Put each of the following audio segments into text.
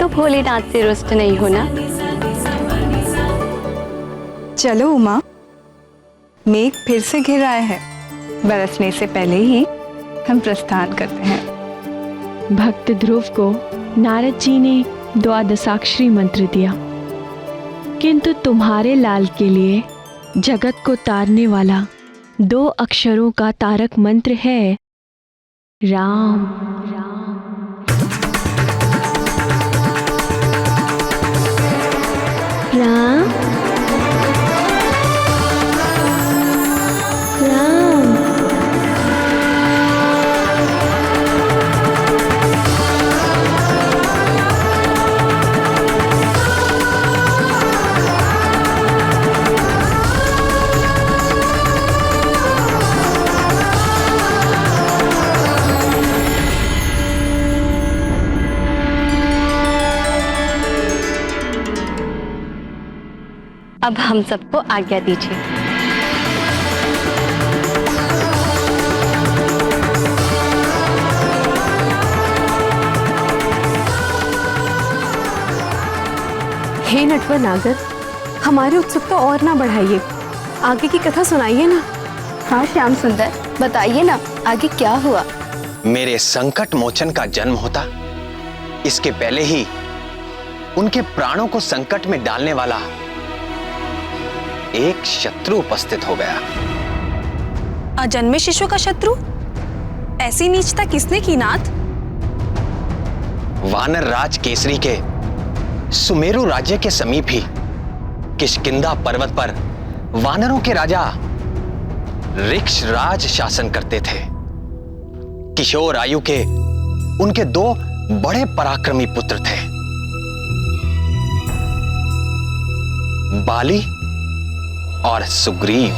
तो भोलेनाथ से रुष्ट नहीं हो ना? चलो उमा, मेघ फिर से घिर आया है। बरसने से पहले ही हम प्रस्थान करते हैं। भक्त ध्रुव को नारद जी ने द्वादशाक्षरी मंत्र दिया, किंतु तुम्हारे लाल के लिए जगत को तारने वाला 2 अक्षरों का तारक मंत्र है राम। राम राम। अब हम सबको आज्ञा दीजिए। हे नटवर नागर, हमारी उत्सुकता और ना बढ़ाइए, आगे की कथा सुनाइए ना। हाँ श्याम सुंदर, बताइए ना आगे क्या हुआ। मेरे संकट मोचन का जन्म होता, इसके पहले ही उनके प्राणों को संकट में डालने वाला एक शत्रु उपस्थित हो गया। अजन्मे शिशु का शत्रु? ऐसी नीचता किसने की नाथ? वानर राज केसरी के सुमेरु राज्य के समीप ही किष्किंधा पर्वत पर वानरों के राजा ऋक्षराज शासन करते थे। किशोर आयु के उनके 2 बड़े पराक्रमी पुत्र थे, बाली और सुग्रीव।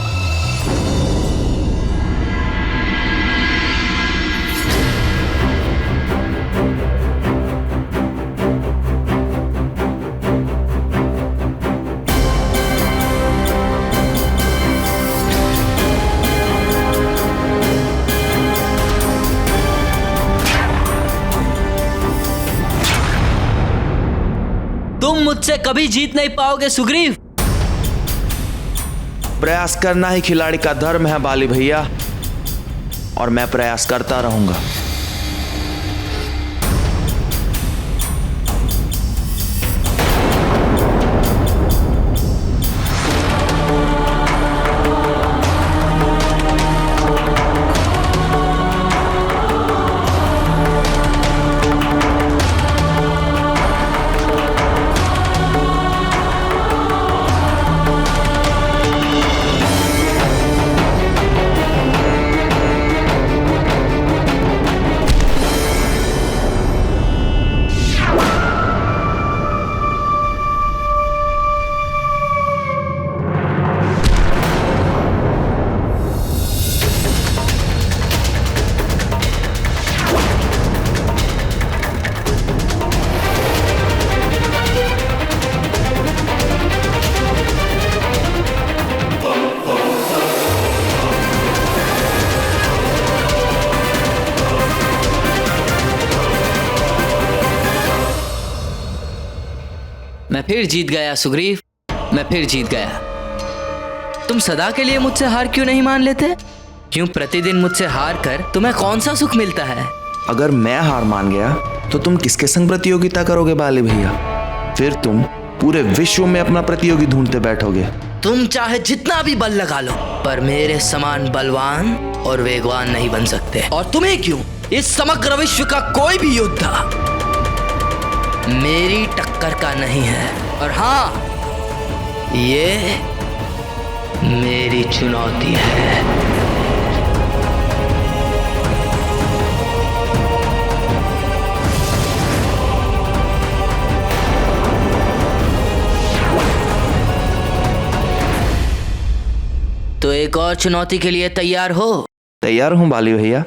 तुम मुझसे कभी जीत नहीं पाओगे सुग्रीव। प्रयास करना ही खिलाड़ी का धर्म है बाली भैया, और मैं प्रयास करता रहूंगा। मैं फिर जीत गया सुग्रीव, मैं फिर जीत गया। तुम सदा के लिए मुझसे हार क्यों नहीं मान लेते? क्यों प्रतिदिन मुझसे हार कर तुम्हें कौन सा सुख मिलता है? अगर मैं हार मान गया तो तुम किसके संग प्रतियोगिता करोगे बाली भैया? फिर तुम पूरे विश्व में अपना प्रतियोगी ढूंढते बैठोगे। तुम चाहे जितना भी बल लगा लो, पर मेरे समान बलवान और वेगवान नहीं बन सकते। और तुम्हें क्यों, इस समग्र विश्व का कोई भी योद्धा मेरी टक्कर का नहीं है। और हाँ, ये मेरी चुनौती है। तो एक और चुनौती के लिए तैयार हो? तैयार हूं बाली भैया।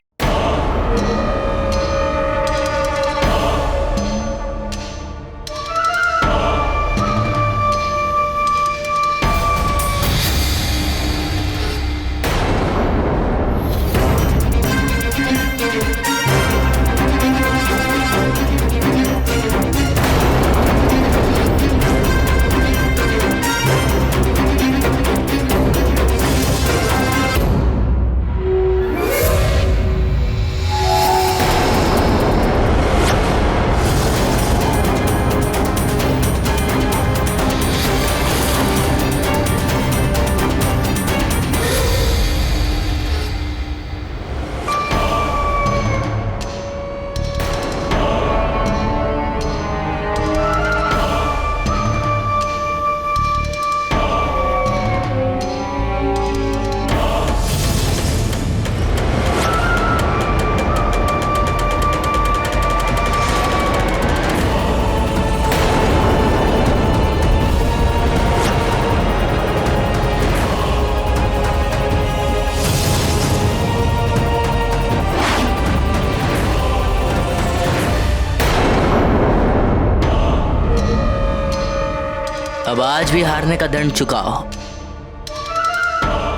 अब आज भी हारने का दंड चुकाओ।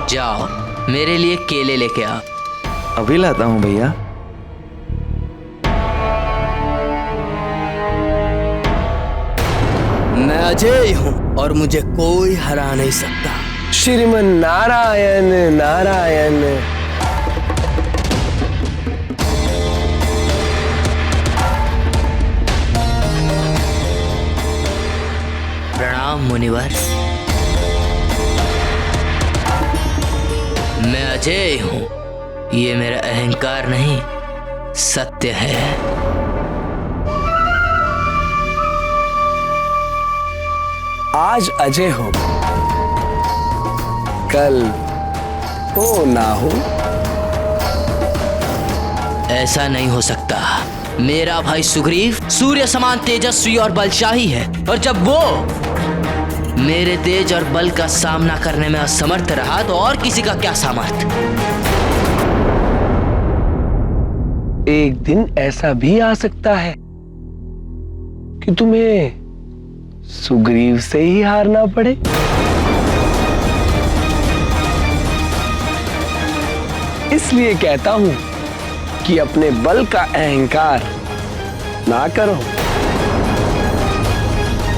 जाओ मेरे लिए केले लेके आओ। अभी लाता हूँ भैया। मैं अजय हूँ और मुझे कोई हरा नहीं सकता। श्रीमन नारायण नारायण। प्रणाम मुनिवर। मैं अजय हूं, ये मेरा अहंकार नहीं सत्य है। आज अजय हो, कल हो ना हो। ऐसा नहीं हो सकता। मेरा भाई सुग्रीव सूर्य समान तेजस्वी और बलशाही है, और जब वो मेरे तेज और बल का सामना करने में असमर्थ रहा तो और किसी का क्या सामर्थ्य। एक दिन ऐसा भी आ सकता है कि तुम्हें सुग्रीव से ही हारना पड़े। इसलिए कहता हूं कि अपने बल का अहंकार ना करो।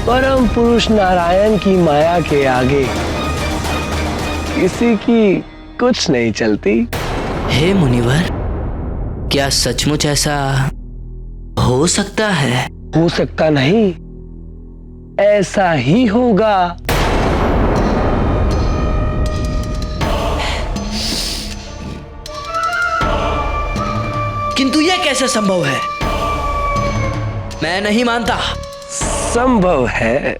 परम पुरुष नारायण की माया के आगे किसी की कुछ नहीं चलती। हे मुनिवर, क्या सचमुच ऐसा हो सकता है? हो सकता नहीं, ऐसा ही होगा। किंतु यह कैसे संभव है? मैं नहीं मानता। संभव है।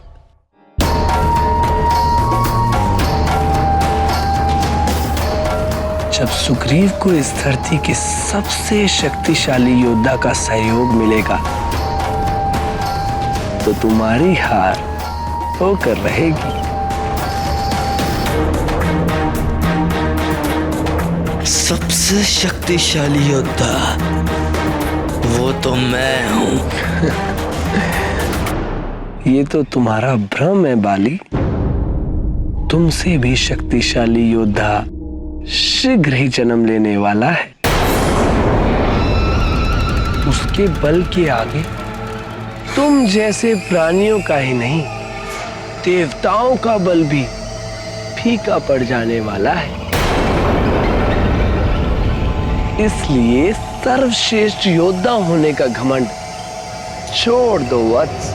जब सुग्रीव को इस धरती के सबसे शक्तिशाली योद्धा का सहयोग मिलेगा तो तुम्हारी हार होकर रहेगी। सबसे शक्तिशाली योद्धा वो तो मैं हूं। ये तो तुम्हारा भ्रम है बाली। तुमसे भी शक्तिशाली योद्धा शीघ्र ही जन्म लेने वाला है। उसके बल के आगे तुम जैसे प्राणियों का ही नहीं, देवताओं का बल भी फीका पड़ जाने वाला है। इसलिए सर्वश्रेष्ठ योद्धा होने का घमंड छोड़ दो वत्स।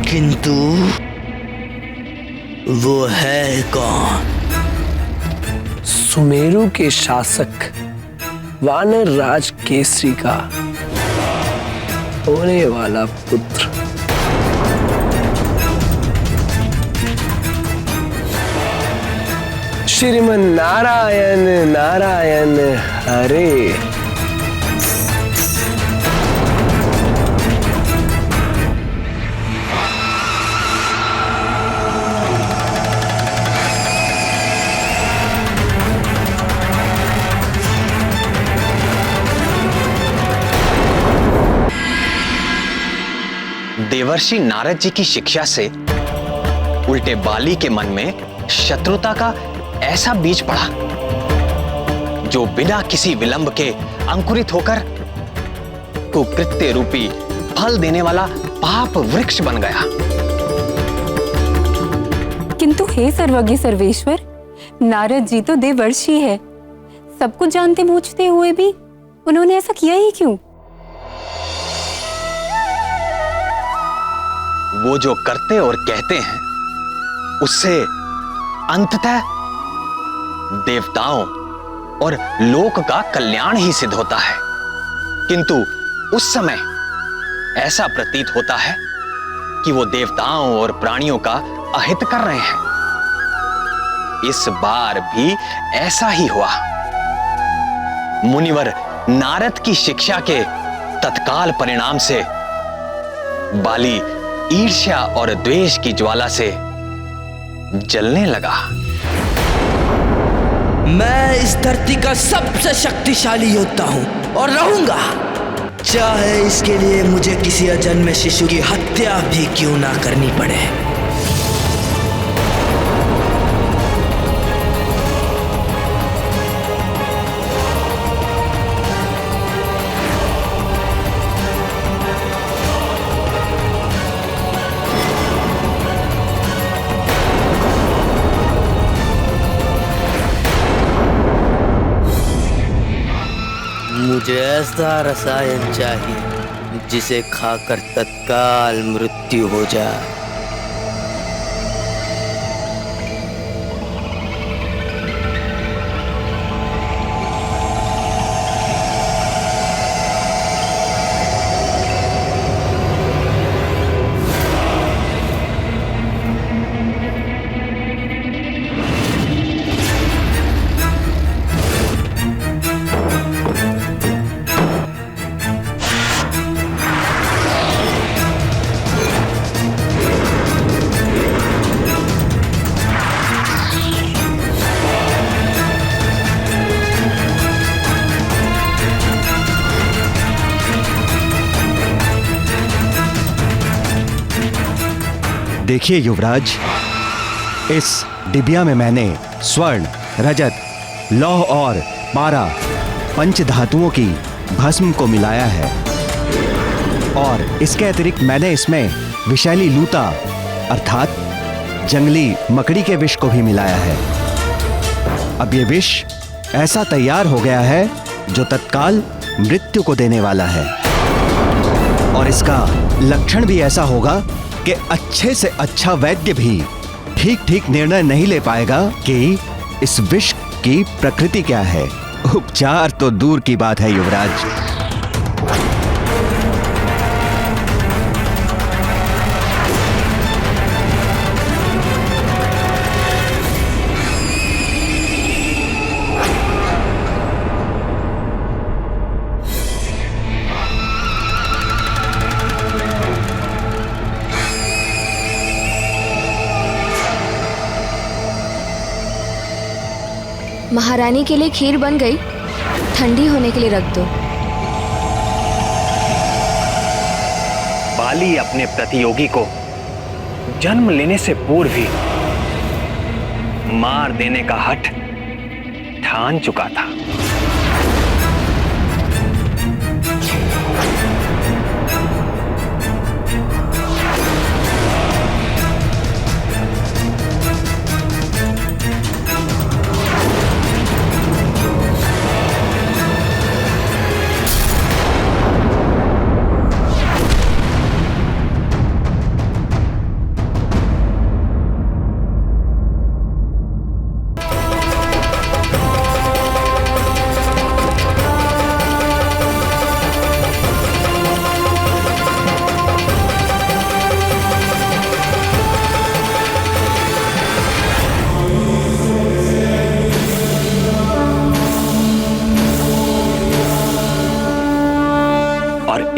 किंतु वो है कौन? सुमेरु के शासक वानर राज केसरी का होने वाला पुत्र। श्रीमन नारायण नारायण हरे। देवर्षि नारद जी की शिक्षा से उल्टे बाली के मन में शत्रुता का ऐसा बीज पड़ा जो बिना किसी विलंब के अंकुरित होकर कुकृत्य रूपी फल देने वाला पाप वृक्ष बन गया। किंतु हे सर्वज्ञ सर्वेश्वर, नारद जी तो देवर्षि है। सब कुछ जानते बूझते हुए भी उन्होंने ऐसा किया ही क्यों? वो जो करते और कहते हैं उससे अंततः देवताओं और लोक का कल्याण ही सिद्ध होता है। किंतु उस समय ऐसा प्रतीत होता है कि वो देवताओं और प्राणियों का अहित कर रहे हैं। इस बार भी ऐसा ही हुआ। मुनिवर नारद की शिक्षा के तत्काल परिणाम से बाली ईर्ष्या और द्वेष की ज्वाला से जलने लगा। मैं इस धरती का सबसे शक्तिशाली योद्धा हूं और रहूंगा। चाहे इसके लिए मुझे किसी अजन्मे शिशु की हत्या भी क्यों ना करनी पड़े। मुझे ऐसा रसायन चाहिए जिसे खाकर तत्काल मृत्यु हो जाए। देखिए युवराज, इस डिबिया में मैंने स्वर्ण, रजत, लौह और पारा पंच धातुओं की भस्म को मिलाया है और इसके अतिरिक्त मैंने इसमें विषैली लूता अर्थात जंगली मकड़ी के विष को भी मिलाया है। अब ये विष ऐसा तैयार हो गया है जो तत्काल मृत्यु को देने वाला है और इसका लक्षण भी ऐसा होगा कि अच्छे से अच्छा वैद्य भी ठीक ठीक निर्णय नहीं ले पाएगा कि इस विष की प्रकृति क्या है। उपचार तो दूर की बात है युवराज। महारानी के लिए खीर बन गई, ठंडी होने के लिए रख दो। बाली अपने प्रतियोगी को जन्म लेने से पूर्व ही मार देने का हठ ठान चुका था।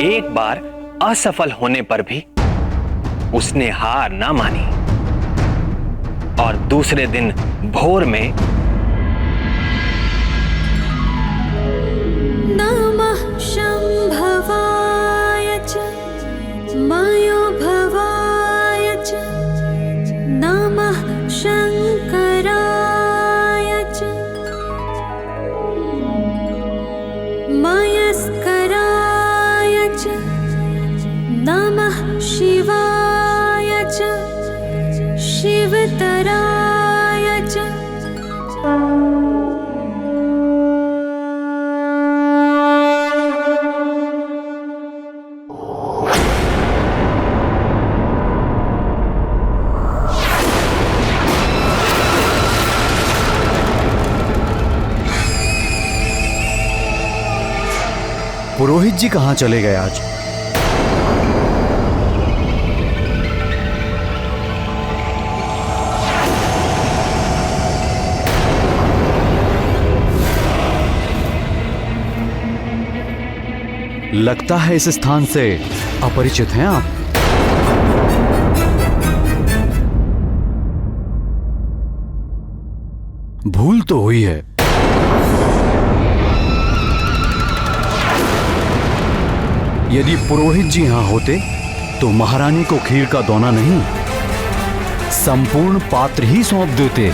एक बार असफल होने पर भी उसने हार ना मानी और दूसरे दिन भोर में नमः शंभवाय च मयोभवाय च नमः शंकराय च मयस्कराय च नमः शिवाय च शिवतराय च। पुरोहित जी कहाँ चले गए आज? लगता है इस स्थान से अपरिचित हैं आप। भूल तो हुई है। यदि पुरोहित जी यहाँ होते तो महारानी को खीर का दोना नहीं, संपूर्ण पात्र ही सौंप देते।